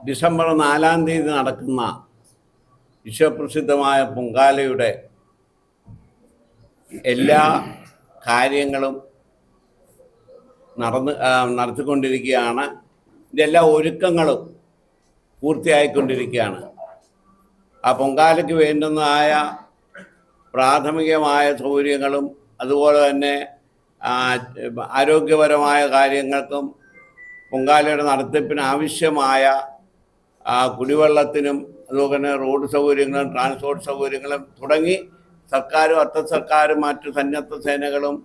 December 4-ാം തീയതി നടക്കുന്ന വിശ്വപ്രസിദ്ധമായ പൊങ്കാലയുടെ എല്ലാ കാര്യങ്ങളും നടത്തിക്കൊണ്ടിരിക്കുകയാണ്. ഇതെല്ലാ ഒരുക്കങ്ങളും പൂർത്തിയായിക്കൊണ്ടിരിക്കുകയാണ്. ആ പൊങ്കാലയ്ക്ക് വേണ്ടുന്നതായ പ്രാഥമികമായ സൗകര്യങ്ങളും അതുപോലെ തന്നെ ആരോഗ്യപരമായ കാര്യങ്ങൾക്കും പൊങ്കാലയുടെ നടത്തിപ്പിന് ആവശ്യമായ കുടിവെള്ളത്തിനും അതുപോലെ തന്നെ റോഡ് സൗകര്യങ്ങളും ട്രാൻസ്പോർട്ട് സൗകര്യങ്ങളും തുടങ്ങി സർക്കാരും അർദ്ധ സർക്കാരും മറ്റു സന്നദ്ധ സേനകളും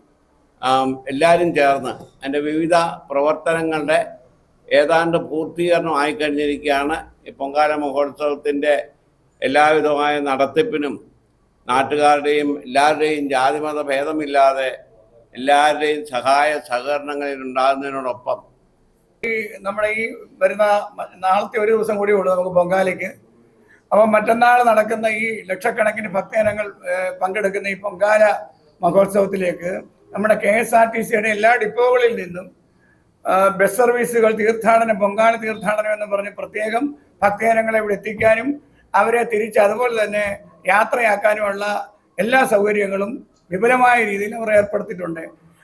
എല്ലാവരും ചേർന്ന് അതിൻ്റെ വിവിധ പ്രവർത്തനങ്ങളുടെ ഏതാണ്ട് പൂർത്തീകരണം ആയിക്കഴിഞ്ഞിരിക്കുകയാണ്. ഈ പൊങ്കാല മഹോത്സവത്തിൻ്റെ എല്ലാവിധമായ നടത്തിപ്പിനും നാട്ടുകാരുടെയും എല്ലാവരുടെയും ജാതിമത ഭേദമില്ലാതെ എല്ലാവരുടെയും സഹായ സഹകരണങ്ങളിൽ ഉണ്ടാകുന്നതിനോടൊപ്പം നമ്മുടെ ഈ വരുന്ന നാളത്തെ ഒരു ദിവസം കൂടി ഉള്ളൂ നമുക്ക് പൊങ്കാലയ്ക്ക്. അപ്പം മറ്റന്നാൾ നടക്കുന്ന ഈ ലക്ഷക്കണക്കിന് ഭക്തജനങ്ങൾ പങ്കെടുക്കുന്ന ഈ പൊങ്കാല മഹോത്സവത്തിലേക്ക് നമ്മുടെ KSRTCയുടെ എല്ലാ ഡിപ്പോകളിൽ നിന്നും ബസ് സർവീസുകൾ പൊങ്കാല തീർത്ഥാടനം എന്ന് പറഞ്ഞ് പ്രത്യേകം ഭക്തജനങ്ങളെ ഇവിടെ എത്തിക്കാനും അവരെ തിരിച്ച് അതുപോലെ തന്നെ യാത്രയാക്കാനുമുള്ള എല്ലാ സൗകര്യങ്ങളും വിപുലമായ രീതിയിൽ അവർ ഏർപ്പെടുത്തിയിട്ടുണ്ട്.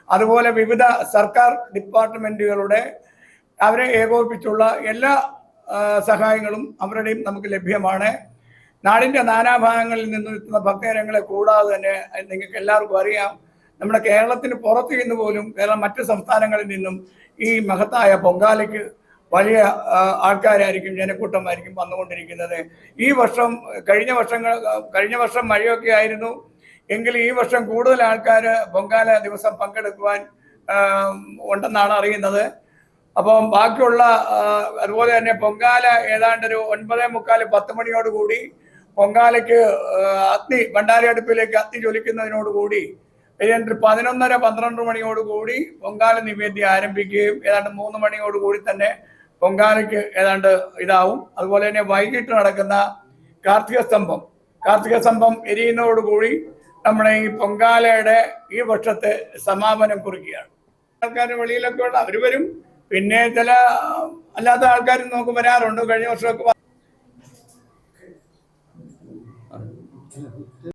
അതുപോലെ വിവിധ സർക്കാർ ഡിപ്പാർട്ട്മെന്റുകളുടെ അവരെ ഏകോപിപ്പിച്ചുള്ള എല്ലാ സഹായങ്ങളും അവരുടെയും നമുക്ക് ലഭ്യമാണ്. നാടിൻ്റെ നാനാഭാഗങ്ങളിൽ നിന്നും എത്തുന്ന ഭക്തജനങ്ങളെ കൂടാതെ തന്നെ നിങ്ങൾക്ക് എല്ലാവർക്കും അറിയാം, നമ്മുടെ കേരളത്തിന് പുറത്തു നിന്ന് പോലും കേരളം മറ്റ് സംസ്ഥാനങ്ങളിൽ നിന്നും ഈ മഹത്തായ പൊങ്കാലയ്ക്ക് വലിയ ആൾക്കാരായിരിക്കും, ജനക്കൂട്ടമായിരിക്കും വന്നുകൊണ്ടിരിക്കുന്നത്. ഈ വർഷം കഴിഞ്ഞ വർഷം മഴയൊക്കെ ആയിരുന്നു എങ്കിൽ ഈ വർഷം കൂടുതൽ ആൾക്കാർ പൊങ്കാല ദിവസം പങ്കെടുക്കുവാൻ ഉണ്ടെന്നാണ് അറിയുന്നത്. അപ്പം ബാക്കിയുള്ള അതുപോലെ തന്നെ പൊങ്കാല ഏതാണ്ടൊരു 9:45-10 മണിയോടുകൂടി പൊങ്കാലയ്ക്ക് ഭണ്ഡാരി അടുപ്പിലേക്ക് അഗ്നി ജ്വലിക്കുന്നതിനോടുകൂടി ഏതാണ്ട് 11:30-12 മണിയോടുകൂടി പൊങ്കാല നിവേദ്യം ആരംഭിക്കുകയും ഏതാണ്ട് 3 മണിയോടുകൂടി തന്നെ പൊങ്കാലയ്ക്ക് ഏതാണ്ട് ഇതാവും. അതുപോലെ തന്നെ വൈകിട്ട് നടക്കുന്ന കാർത്തിക സ്തംഭം എരിയുന്നതോടുകൂടി നമ്മുടെ ഈ പൊങ്കാലയുടെ ഈ വർഷത്തെ സമാപനം കുറിക്കുകയാണ്. ആൾക്കാർ വെളിയിലൊക്കെ ഉള്ള അവർ വരും, പിന്നെ ചില അല്ലാത്ത ആൾക്കാരും നമുക്ക് വരാറുണ്ട്. കഴിഞ്ഞ വർഷമൊക്കെ